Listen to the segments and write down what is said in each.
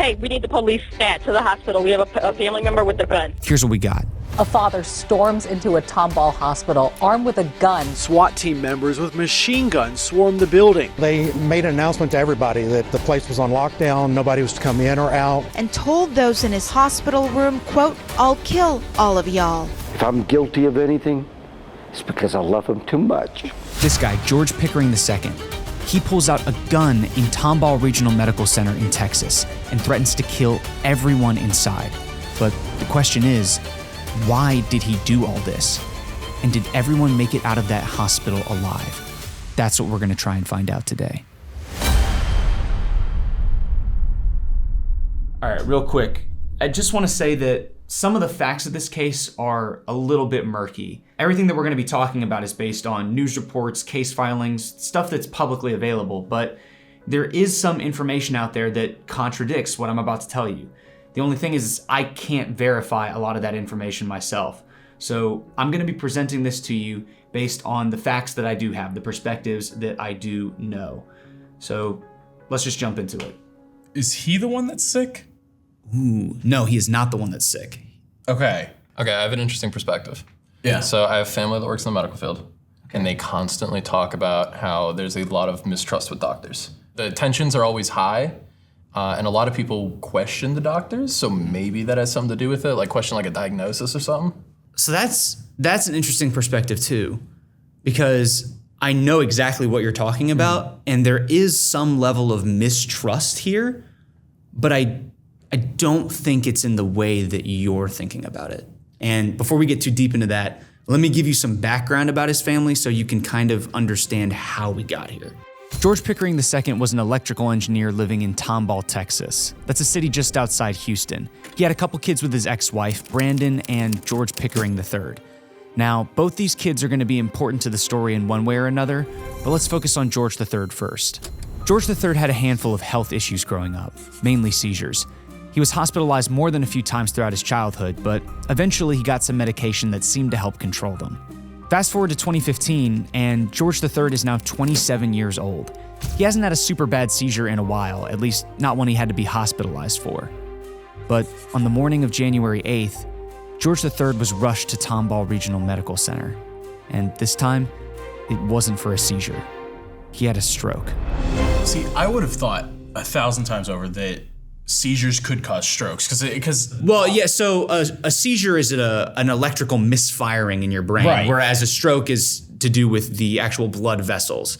hey, we need the police stat to the hospital. We have a family member with a gun. Here's what we got. A father storms into a Tomball hospital armed with a gun. SWAT team members with machine guns swarmed the building. They made an announcement to everybody that the place was on lockdown, nobody was to come in or out. And told those in his hospital room, quote, "I'll kill all of y'all." If I'm guilty of anything, it's because I love him too much. This guy, George Pickering II, he pulls out a gun in Tomball Regional Medical Center in Texas and threatens to kill everyone inside. But the question is, why did he do all this? And did everyone make it out of that hospital alive? That's what we're going to try and find out today. All right, real quick. I just want to say that some of the facts of this case are a little bit murky. Everything that we're going to be talking about is based on news reports, case filings, stuff that's publicly available, but there is some information out there that contradicts what I'm about to tell you. The only thing is I can't verify a lot of that information myself. So I'm going to be presenting this to you based on the facts that I do have, the perspectives that I do know. So let's just jump into it. Is he the one that's sick? Ooh, no, he is not the one that's sick. Okay. Okay, I have an interesting perspective. Yeah. So I have family that works in the medical field, and they constantly talk about how there's a lot of mistrust with doctors. The tensions are always high, and a lot of people question the doctors, so maybe that has something to do with it, like question like a diagnosis or something. So that's an interesting perspective too, because I know exactly what you're talking about, and there is some level of mistrust here, but I don't think it's in the way that you're thinking about it. And before we get too deep into that, let me give you some background about his family so you can kind of understand how we got here. George Pickering II was an electrical engineer living in Tomball, Texas. That's a city just outside Houston. He had a couple kids with his ex-wife, Brandon, and George Pickering III. Now, both these kids are going to be important to the story in one way or another, but let's focus on George III first. George III had a handful of health issues growing up, mainly seizures. He was hospitalized more than a few times throughout his childhood, but eventually he got some medication that seemed to help control them. Fast forward to 2015, and George III is now 27 years old. He hasn't had a super bad seizure in a while, at least not one he had to be hospitalized for. But on the morning of January 8th, George III was rushed to Tomball Regional Medical Center. And this time, it wasn't for a seizure. He had a stroke. See, I would have thought 1,000 times over that seizures could cause strokes because Well, yeah, so a seizure is an electrical misfiring in your brain, Right. whereas a stroke is to do with the actual blood vessels.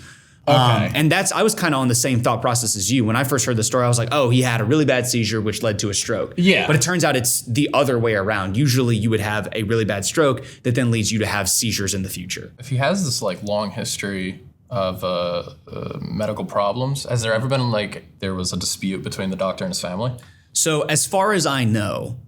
Okay. And I was kind of on the same thought process as you. When I first heard the story, I was like, oh, he had a really bad seizure, which led to a stroke. Yeah. But it turns out it's the other way around. Usually you would have a really bad stroke that then leads you to have seizures in the future. If he has this like long history of medical problems, has there ever been like there was a dispute between the doctor and his family? So as far as I know,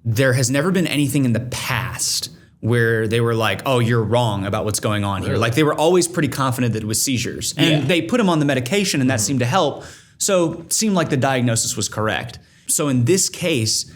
there has never been anything in the past where they were like, oh, you're wrong about what's going on here. Like they were always pretty confident that it was seizures. And they put him on the medication and that seemed to help. So it seemed like the diagnosis was correct. So in this case,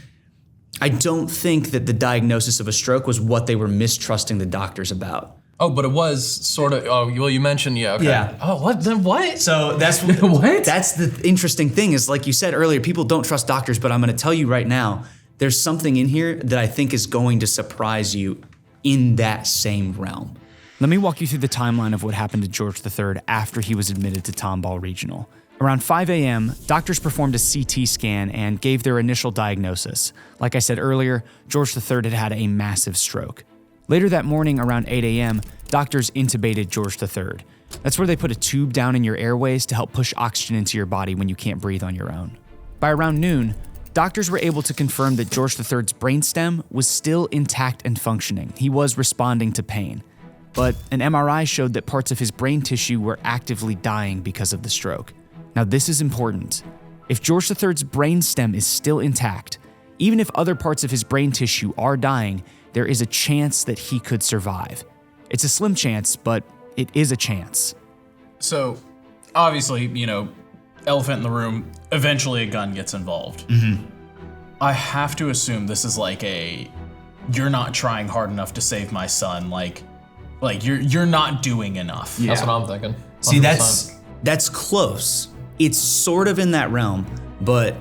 I don't think that the diagnosis of a stroke was what they were mistrusting the doctors about. Oh, but it was sort of, oh, well, you mentioned, yeah, okay. Yeah. Oh, what, then what? So that's What? That's the interesting thing is, like you said earlier, people don't trust doctors, but I'm going to tell you right now, there's something in here that I think is going to surprise you in that same realm. Let me walk you through the timeline of what happened to George III after he was admitted to Tomball Regional. Around 5 a.m., doctors performed a CT scan and gave their initial diagnosis. Like I said earlier, George III had a massive stroke. Later that morning, around 8 a.m., doctors intubated George III. That's where they put a tube down in your airways to help push oxygen into your body when you can't breathe on your own. By around noon, doctors were able to confirm that George III's brainstem was still intact and functioning. He was responding to pain. But an MRI showed that parts of his brain tissue were actively dying because of the stroke. Now this is important. If George III's brainstem is still intact, even if other parts of his brain tissue are dying, there is a chance that he could survive. It's a slim chance, but it is a chance. So, obviously, you know, elephant in the room, eventually a gun gets involved. I have to assume this is like you're not trying hard enough to save my son, like you're not doing enough. That's what I'm thinking. 100%. See, that's close. It's sort of in that realm, but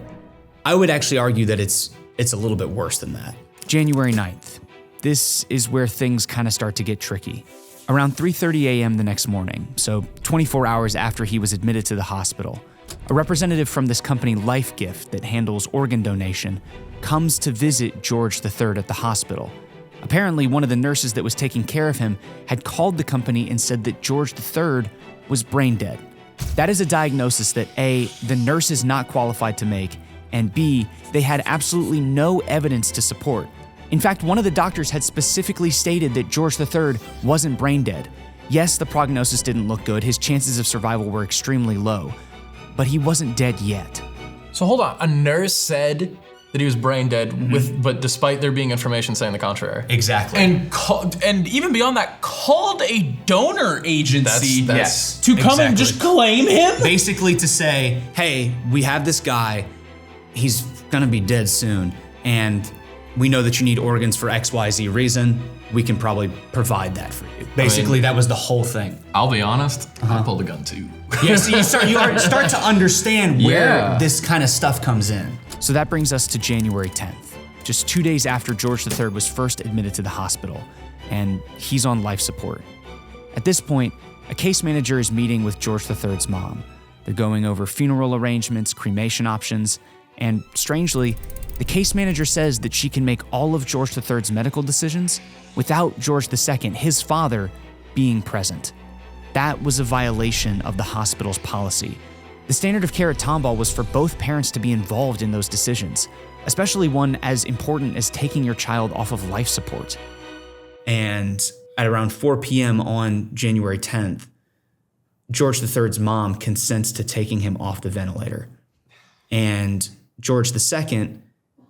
I would actually argue that it's a little bit worse than that. January 9th. This is where things kind of start to get tricky. Around 3:30 a.m. the next morning, so 24 hours after he was admitted to the hospital, a representative from this company Life Gift that handles organ donation comes to visit George III at the hospital. Apparently, one of the nurses that was taking care of him had called the company and said that George III was brain dead. That is a diagnosis that A, the nurse is not qualified to make, and B, they had absolutely no evidence to support. In fact, one of the doctors had specifically stated that George III wasn't brain dead. Yes, the prognosis didn't look good, his chances of survival were extremely low, but he wasn't dead yet. So hold on, a nurse said that he was brain dead, but despite there being information saying the contrary. Exactly. And even beyond that, called a donor agency That's to come and exactly. just claim him? Basically to say, hey, we have this guy, he's gonna be dead soon, and we know that you need organs for XYZ reason, we can probably provide that for you. Basically, that was the whole thing. I'll be honest, I pulled a gun too. Yeah, so you start to understand where Yeah. this kind of stuff comes in. So that brings us to January 10th, just 2 days after George III was first admitted to the hospital, and he's on life support. At this point, a case manager is meeting with George III's mom. They're going over funeral arrangements, cremation options, and strangely, the case manager says that she can make all of George III's medical decisions without George II, his father, being present. That was a violation of the hospital's policy. The standard of care at Tomball was for both parents to be involved in those decisions, especially one as important as taking your child off of life support. And at around 4 p.m. on January 10th, George III's mom consents to taking him off the ventilator. And George II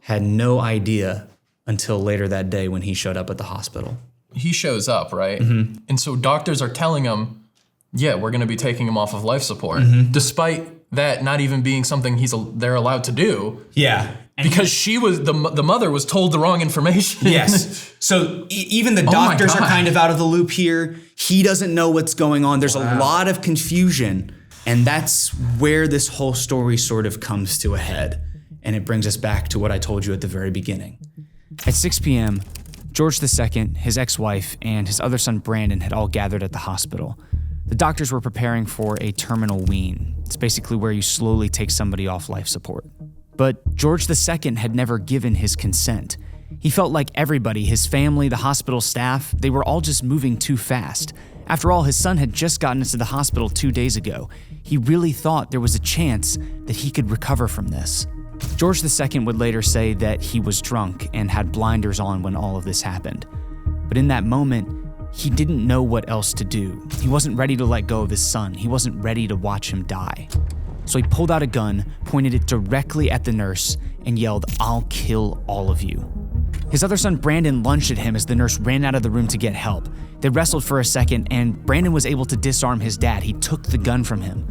had no idea until later that day when he showed up at the hospital. He shows up, right? And so doctors are telling him, yeah, we're going to be taking him off of life support, despite that not even being something they're allowed to do. Yeah. Because she was the mother was told the wrong information. Yes. So even the my doctors are God. kind of out of the loop here. He doesn't know what's going on. There's a lot of confusion. And that's where this whole story sort of comes to a head. And it brings us back to what I told you at the very beginning. At 6 p.m., George II, his ex-wife, and his other son Brandon had all gathered at the hospital. The doctors were preparing for a terminal wean. It's basically where you slowly take somebody off life support. But George II had never given his consent. He felt like everybody, his family, the hospital staff, they were all just moving too fast. After all, his son had just gotten into the hospital 2 days ago. He really thought there was a chance that he could recover from this. George II would later say that he was drunk and had blinders on when all of this happened. But in that moment, he didn't know what else to do. He wasn't ready to let go of his son. He wasn't ready to watch him die. So he pulled out a gun, pointed it directly at the nurse, and yelled, "I'll kill all of you." His other son Brandon lunged at him as the nurse ran out of the room to get help. They wrestled for a second, and Brandon was able to disarm his dad. He took the gun from him.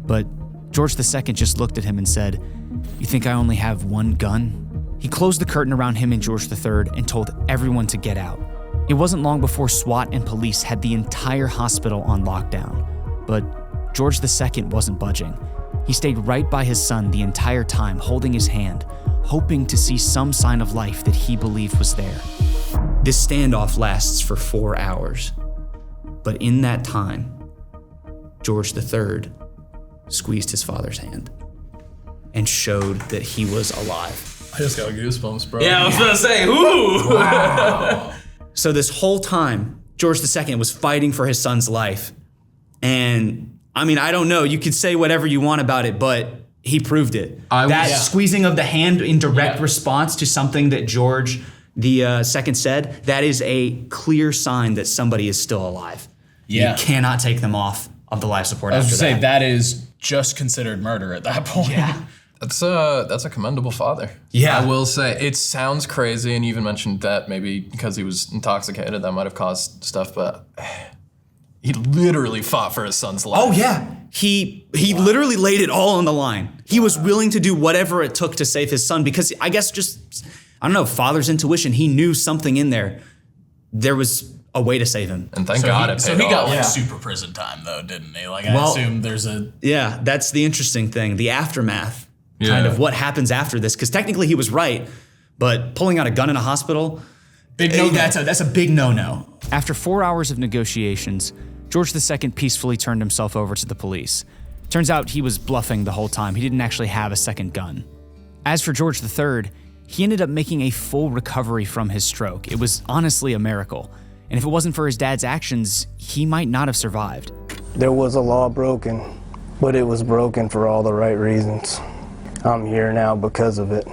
But George II just looked at him and said, "You think I only have one gun?" He closed the curtain around him and George III and told everyone to get out. It wasn't long before SWAT and police had the entire hospital on lockdown. But George II wasn't budging. He stayed right by his son the entire time, holding his hand, hoping to see some sign of life that he believed was there. This standoff lasts for 4 hours. But in that time, George III squeezed his father's hand and showed that he was alive. I just got goosebumps, bro. Yeah, I was gonna say, ooh! Wow. So this whole time, George II was fighting for his son's life. And I mean, I don't know, you could say whatever you want about it, but he proved it. That squeezing of the hand in direct response to something that George the second said, that is a clear sign that somebody is still alive. Yeah. You cannot take them off of the life support I was after gonna say, that. that is just considered murder at that point. Yeah. That's a commendable father. Yeah. I will say, it sounds crazy, and you even mentioned that maybe because he was intoxicated, that might have caused stuff, but he literally fought for his son's life. Oh yeah. He literally laid it all on the line. He was willing to do whatever it took to save his son because I guess just, I don't know, father's intuition. He knew something in there. There was a way to save him. And thank God it paid he got off. like super prison time though, didn't he? Like I Well, assume there's a Yeah, that's the interesting thing. The aftermath kind of what happens after this. Because technically he was right, but pulling out a gun in a hospital, that's a big no-no. After 4 hours of negotiations, George II peacefully turned himself over to the police. Turns out he was bluffing the whole time. He didn't actually have a second gun. As for George III, he ended up making a full recovery from his stroke. It was honestly a miracle. And if it wasn't for his dad's actions, he might not have survived. There was a law broken, but it was broken for all the right reasons. I'm here now because of it.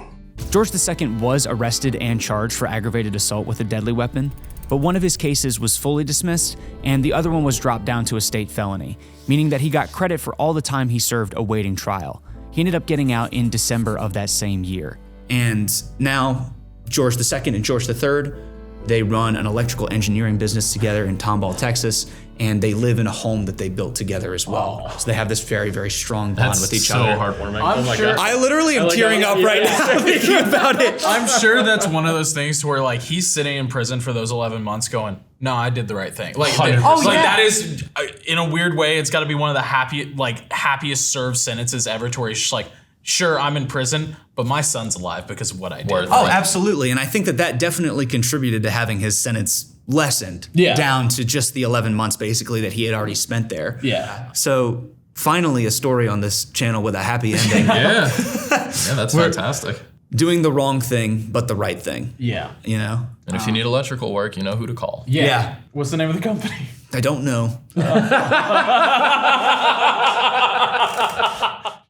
George II was arrested and charged for aggravated assault with a deadly weapon, but one of his cases was fully dismissed and the other one was dropped down to a state felony, meaning that he got credit for all the time he served awaiting trial. He ended up getting out in December of that same year. And now George II and George III, they run an electrical engineering business together in Tomball, Texas, and they live in a home that they built together as well. So they have this very, very strong bond with each other. That's so heartwarming. I'm sure. I literally am tearing up right now thinking about it. I'm sure that's one of those things to where like he's sitting in prison for those 11 months going, no, I did the right thing. Like, that is, in a weird way, it's got to be one of the happiest served sentences ever to where he's just like, sure, I'm in prison, but my son's alive because of what I did. Oh, absolutely. And I think that definitely contributed to having his sentence lessened down to just the 11 months basically that he had already spent there. Yeah. So finally a story on this channel with a happy ending. Yeah, that's fantastic. Doing the wrong thing, but the right thing. Yeah. You know? And if you need electrical work, you know who to call. Yeah. What's the name of the company? I don't know.